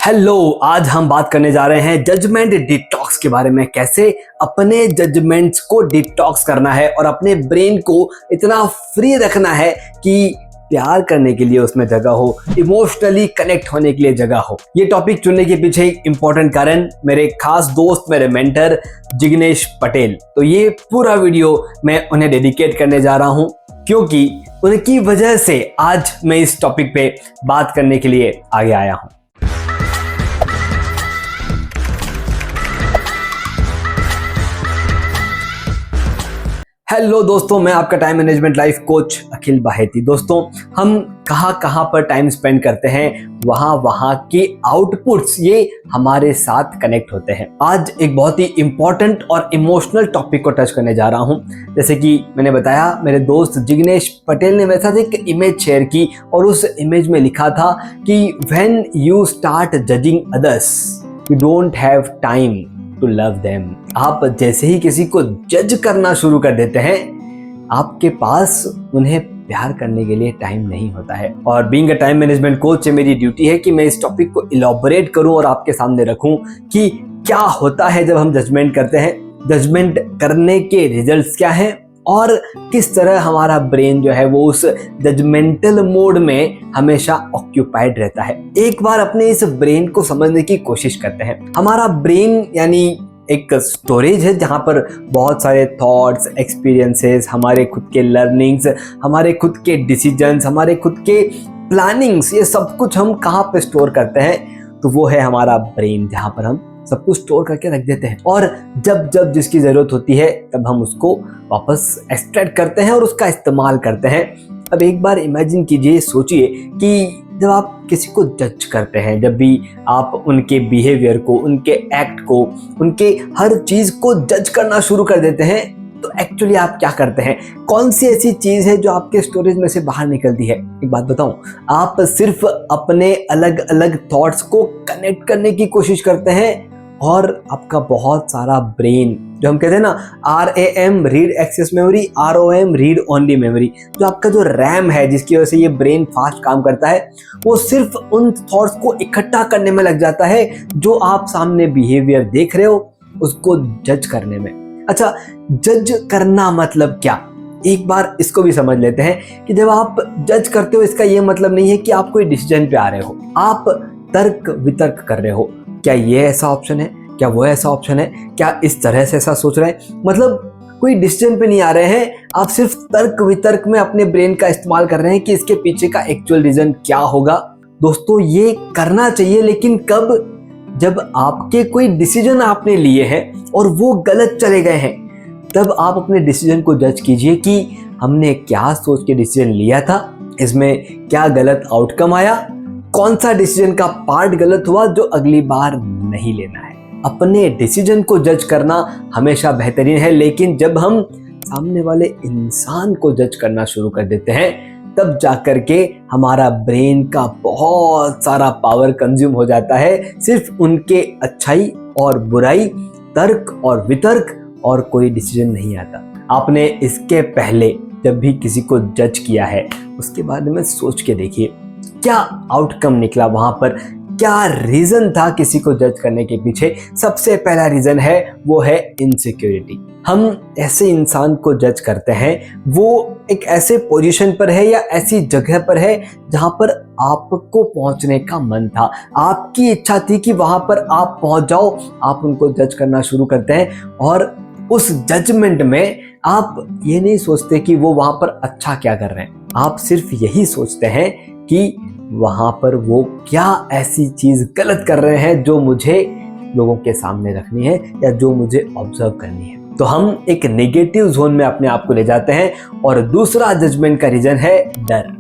Hello, आज हम बात करने जा रहे हैं जजमेंट डिटॉक्स के बारे में। कैसे अपने जजमेंट्स को डिटॉक्स करना है और अपने ब्रेन को इतना फ्री रखना है कि प्यार करने के लिए उसमें जगह हो, इमोशनली कनेक्ट होने के लिए जगह हो। ये टॉपिक चुनने के पीछे एक इंपॉर्टेंट कारण मेरे खास दोस्त, मेरे मेंटर जिग्नेश पटेल। तो ये पूरा वीडियो मैं उन्हें डेडिकेट करने जा रहा हूँ क्योंकि उनकी वजह से आज मैं इस टॉपिक पे बात करने के लिए आगे आया हूँ। हेलो दोस्तों, मैं आपका टाइम मैनेजमेंट लाइफ कोच अखिल बाहेती। दोस्तों, हम कहाँ पर टाइम स्पेंड करते हैं, वहाँ के आउटपुट्स ये हमारे साथ कनेक्ट होते हैं। आज एक बहुत ही इंपॉर्टेंट और इमोशनल टॉपिक को टच करने जा रहा हूँ। जैसे कि मैंने बताया, मेरे दोस्त जिग्नेश पटेल ने मेरे साथ एक इमेज शेयर की और उस इमेज में लिखा था कि when you start judging others you don't have time to love them. आप जैसे ही किसी को जज करना शुरू कर देते हैं, आपके पास उन्हें प्यार करने के लिए टाइम नहीं होता है। और being a time management coach, मेरी ड्यूटी है कि मैं इस टॉपिक को इलैबोरेट करूं और आपके सामने रखूं कि क्या होता है जब हम जजमेंट करते हैं, जजमेंट करने के रिजल्ट्स क्या हैं और किस तरह हमारा ब्रेन जो है वो उस जजमेंटल मोड में हमेशा ऑक्यूपाइड रहता है। एक बार अपने इस ब्रेन को समझने की कोशिश करते हैं। हमारा ब्रेन यानी एक स्टोरेज है जहाँ पर बहुत सारे थॉट्स, एक्सपीरियंसेस, हमारे खुद के लर्निंग्स, हमारे खुद के डिसीजंस, हमारे खुद के प्लानिंग्स, ये सब कुछ हम कहाँ पे स्टोर करते हैं, तो वो है हमारा ब्रेन, जहाँ पर हम सब कुछ स्टोर करके रख देते हैं। और जब जब जिसकी ज़रूरत होती है तब हम उसको वापस एक्सट्रैक्ट करते हैं और उसका इस्तेमाल करते हैं। अब एक बार इमेजिन कीजिए, सोचिए कि जब आप किसी को जज करते हैं, जब भी आप उनके बिहेवियर को, उनके एक्ट को, उनके हर चीज़ को जज करना शुरू कर देते हैं, तो एक्चुअली आप क्या करते हैं? कौन सी ऐसी चीज़ है जो आपके स्टोरेज में से बाहर निकलती है? एक बात बताऊं, आप सिर्फ अपने अलग अलग थॉट्स को कनेक्ट करने की कोशिश करते हैं और आपका बहुत सारा ब्रेन, जो हम कहते हैं ना RAM read access memory, ROM read only memory, जो आपका जो रैम है जिसकी वजह से ये ब्रेन फास्ट काम करता है, वो सिर्फ उन थॉट्स को इकट्ठा करने में लग जाता है जो आप सामने बिहेवियर देख रहे हो उसको जज करने में। अच्छा, जज करना मतलब क्या? एक बार इसको भी समझ लेते हैं कि जब आप जज करते हो, इसका ये मतलब नहीं है कि आप कोई डिसीजन पे आ रहे हो। आप तर्क वितर्क कर रहे हो। क्या ये ऐसा ऑप्शन है, क्या वो ऐसा ऑप्शन है, क्या इस तरह से ऐसा सोच रहे हैं, मतलब कोई डिसीजन पे नहीं आ रहे हैं। आप सिर्फ तर्क वितर्क में अपने ब्रेन का इस्तेमाल कर रहे हैं कि इसके पीछे का एक्चुअल रीजन क्या होगा। दोस्तों, ये करना चाहिए, लेकिन कब? जब आपके कोई डिसीजन आपने लिए हैं और वो गलत चले गए हैं, तब आप अपने डिसीजन को जज कीजिए कि हमने क्या सोच के डिसीजन लिया था, इसमें क्या गलत आउटकम आया, कौन सा डिसीजन का पार्ट गलत हुआ जो अगली बार नहीं लेना है। अपने डिसीजन को जज करना हमेशा बेहतरीन है, लेकिन जब हम सामने वाले इंसान को जज करना शुरू कर देते हैं, तब जाकर के हमारा ब्रेन का बहुत सारा पावर कंज्यूम हो जाता है। सिर्फ उनके अच्छाई और बुराई, तर्क और वितर्क, और कोई डिसीजन नहीं आता। आपने इसके पहले जब भी किसी को जज किया है, उसके बारे में सोच के देखिए क्या आउटकम निकला, वहां पर क्या रीजन था किसी को जज करने के पीछे। सबसे पहला रीजन है, वो है इनसिक्योरिटी। हम ऐसे इंसान को जज करते हैं, वो एक ऐसे पोजीशन पर है या ऐसी जगह पर है जहां पर आपको पहुंचने का मन था, आपकी इच्छा थी कि वहां पर आप पहुंच जाओ। आप उनको जज करना शुरू करते हैं और उस जजमेंट में आप ये नहीं सोचते कि वो वहां पर अच्छा क्या कर रहे हैं, आप सिर्फ यही सोचते हैं कि वहां पर वो क्या ऐसी चीज गलत कर रहे हैं जो मुझे लोगों के सामने रखनी है या जो मुझे ऑब्जर्व करनी है। तो हम एक नेगेटिव जोन में अपने आप को ले जाते हैं। और दूसरा जजमेंट का रीजन है डर।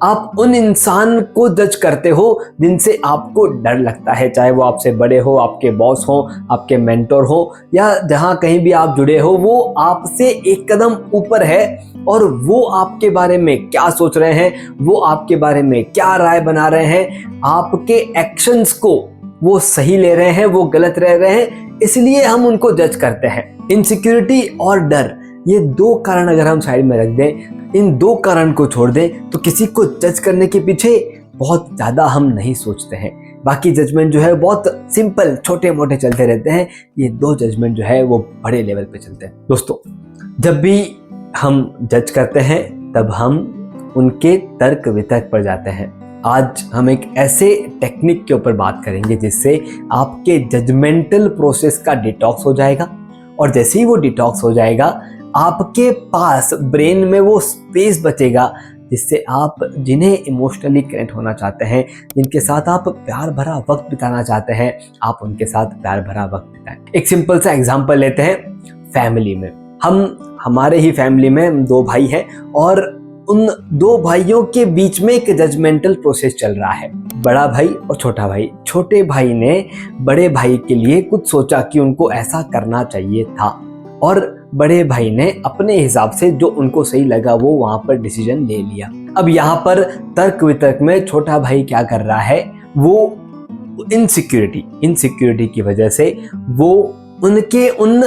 आप उन इंसान को जज करते हो जिनसे आपको डर लगता है, चाहे वो आपसे बड़े हो, आपके बॉस हो, आपके मेंटोर हो, या जहां कहीं भी आप जुड़े हो वो आपसे एक कदम ऊपर है और वो आपके बारे में क्या सोच रहे हैं, वो आपके बारे में क्या राय बना रहे हैं, आपके एक्शंस को वो सही ले रहे हैं, वो गलत रह रहे हैं, इसलिए हम उनको जज करते हैं। इनसिक्योरिटी और डर, ये दो कारण अगर हम साइड में रख दें, इन दो कारण को छोड़ दें, तो किसी को जज करने के पीछे बहुत ज़्यादा हम नहीं सोचते हैं। बाकी जजमेंट जो है बहुत सिंपल छोटे मोटे चलते रहते हैं। ये 2 जजमेंट जो है वो बड़े लेवल पे चलते हैं। दोस्तों, जब भी हम जज करते हैं तब हम उनके तर्क वितर्क पर जाते हैं। आज हम एक ऐसे टेक्निक के ऊपर बात करेंगे जिससे आपके जजमेंटल प्रोसेस का डिटॉक्स हो जाएगा, और जैसे ही वो डिटॉक्स हो जाएगा आपके पास ब्रेन में वो स्पेस बचेगा जिससे आप जिन्हें इमोशनली कनेक्ट होना चाहते हैं, जिनके साथ आप प्यार भरा वक्त बिताना चाहते हैं, आप उनके साथ प्यार भरा वक्त बिताएं। एक सिंपल सा एग्जांपल लेते हैं। फैमिली में हमारे ही फैमिली में 2 भाई हैं और उन 2 भाइयों के बीच में एक जजमेंटल प्रोसेस चल रहा है। बड़ा भाई और छोटा भाई। छोटे भाई ने बड़े भाई के लिए कुछ सोचा कि उनको ऐसा करना चाहिए था, और बड़े भाई ने अपने हिसाब से जो उनको सही लगा वो वहां पर डिसीजन ले लिया। अब यहाँ पर तर्क वितर्क में छोटा भाई क्या कर रहा है, वो इनसिक्योरिटी की वजह से वो उनके उन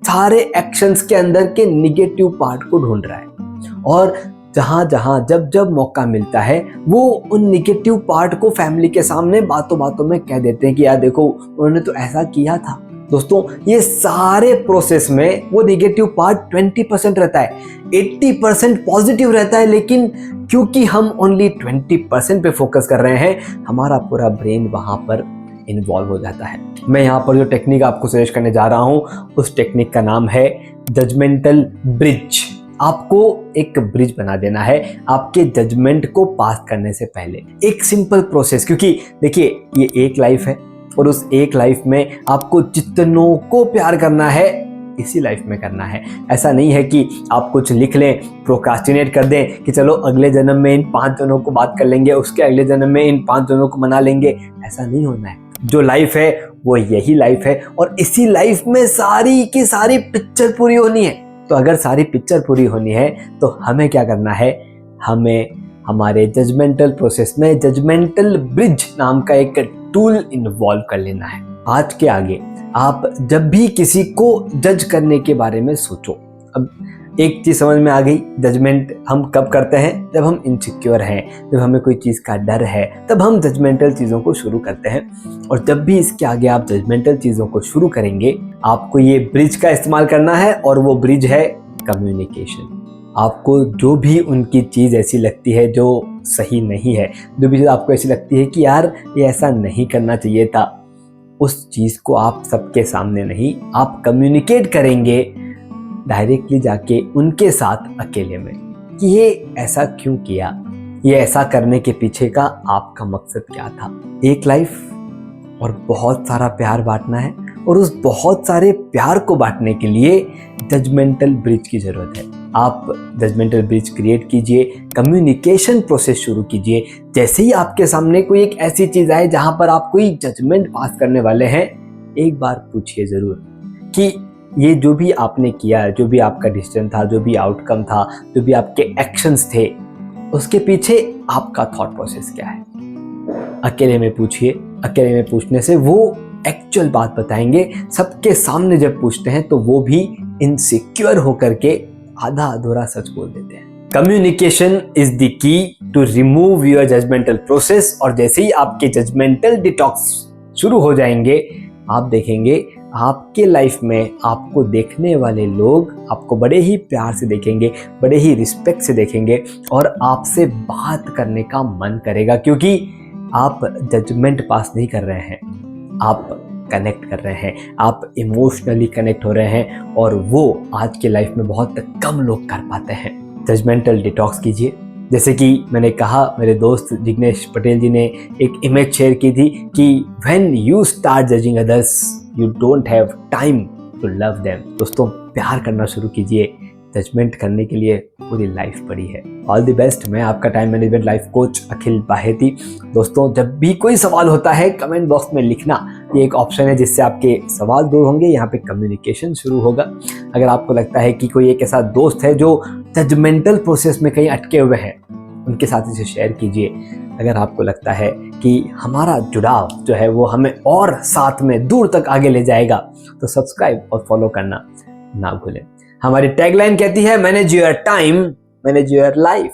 सारे एक्शंस के अंदर के निगेटिव पार्ट को ढूंढ रहा है, और जहां जब मौका मिलता है वो उन निगेटिव पार्ट को फैमिली के सामने बातों में कह देते हैं कि यार देखो उन्होंने तो ऐसा किया था। दोस्तों, ये सारे प्रोसेस में वो निगेटिव पार्ट 20% रहता है, 80% पॉजिटिव रहता है, लेकिन क्योंकि हम ओनली 20% पे फोकस कर रहे हैं, हमारा पूरा ब्रेन वहां पर इन्वॉल्व हो जाता है। मैं यहाँ पर जो टेक्निक आपको सजेस्ट करने जा रहा हूँ उस टेक्निक का नाम है जजमेंटल ब्रिज। आपको एक ब्रिज बना देना है आपके जजमेंट को पास करने से पहले। एक सिंपल प्रोसेस, क्योंकि देखिए ये एक लाइफ है और उस एक लाइफ में आपको जितनों को प्यार करना है इसी लाइफ में करना है। ऐसा नहीं है कि आप कुछ लिख लें, प्रोक्रास्टिनेट कर दें कि चलो अगले जन्म में इन 5 जनों को बात कर लेंगे, उसके अगले जन्म में इन 5 जनों को मना लेंगे। ऐसा नहीं होना है। जो लाइफ है वो यही लाइफ है, और इसी लाइफ में सारी की सारी पिक्चर पूरी होनी है। तो अगर सारी पिक्चर पूरी होनी है तो हमें क्या करना है, हमें हमारे जजमेंटल प्रोसेस में जजमेंटल ब्रिज नाम का एक टूल इन्वॉल्व कर लेना है। आज के आगे आप जब भी किसी को जज करने के बारे में सोचो, अब एक चीज समझ में आ गई, जजमेंट हम कब करते हैं, जब हम इनसिक्योर हैं, जब हमें कोई चीज का डर है, तब हम जजमेंटल चीजों को शुरू करते हैं। और जब भी इसके आगे आप जजमेंटल चीजों को शुरू करेंगे, आपको ये ब्रिज का इस्तेमाल करना है, और वो ब्रिज है कम्युनिकेशन। आपको जो भी उनकी चीज ऐसी लगती है जो सही नहीं है, जो भी चीज आपको ऐसी लगती है कि यार ये ऐसा नहीं करना चाहिए था, उस चीज को आप सबके सामने नहीं, आप कम्युनिकेट करेंगे डायरेक्टली जाके उनके साथ अकेले में, कि ये ऐसा क्यों किया, ये ऐसा करने के पीछे का आपका मकसद क्या था। एक लाइफ और बहुत सारा प्यार बांटना है, और उस बहुत सारे प्यार को बांटने के लिए जजमेंटल ब्रिज की जरूरत है। आप जजमेंटल ब्रिज क्रिएट कीजिए, कम्युनिकेशन प्रोसेस शुरू कीजिए। जैसे ही आपके सामने कोई एक ऐसी चीज आए जहां पर आप कोई जजमेंट पास करने वाले हैं, एक बार पूछिए जरूर कि ये जो भी आपने किया, जो भी आपका डिसीजन था, जो भी आउटकम था, जो भी आपके एक्शंस थे, उसके पीछे आपका थॉट प्रोसेस क्या है। अकेले में पूछिए। अकेले में पूछने से वो एक्चुअल बात बताएंगे। सबके सामने जब पूछते हैं तो वो भी इनसिक्योर होकर के आधा अधूरा सच बोल देते हैं। Communication is the key to remove your judgemental process. और जैसे ही आपके जजमेंटल डिटॉक्स शुरू हो जाएंगे, आप देखेंगे आपके लाइफ में आपको देखने वाले लोग आपको बड़े ही प्यार से देखेंगे, बड़े ही रिस्पेक्ट से देखेंगे, और आपसे बात करने का मन करेगा, क्योंकि आप जजमेंट पास नहीं कर रहे हैं, आप कनेक्ट कर रहे हैं, आप इमोशनली कनेक्ट हो रहे हैं, और वो आज के लाइफ में बहुत कम लोग कर पाते हैं। जजमेंटल डिटॉक्स कीजिए। जैसे कि मैंने कहा, मेरे दोस्त जिग्नेश पटेल जी ने एक इमेज शेयर की थी कि when you start judging others you don't have time to love them. दोस्तों, प्यार करना शुरू कीजिए। जजमेंट करने के लिए पूरी लाइफ पड़ी है। All the best. मैं आपका टाइम मैनेजमेंट लाइफ कोच अखिल बाहेती। दोस्तों, जब भी कोई सवाल होता है कमेंट बॉक्स में लिखना, ये एक ऑप्शन है जिससे आपके सवाल दूर होंगे, यहाँ पे कम्युनिकेशन शुरू होगा। अगर आपको लगता है कि कोई एक ऐसा दोस्त है जो जजमेंटल प्रोसेस में कहीं अटके हुए हैं, उनके साथ इसे शेयर कीजिए। अगर आपको लगता है कि हमारा जुड़ाव जो है वो हमें और साथ में दूर तक आगे ले जाएगा, तो सब्सक्राइब और फॉलो करना ना भूलें। हमारी टैगलाइन कहती है, manage your time, manage your life.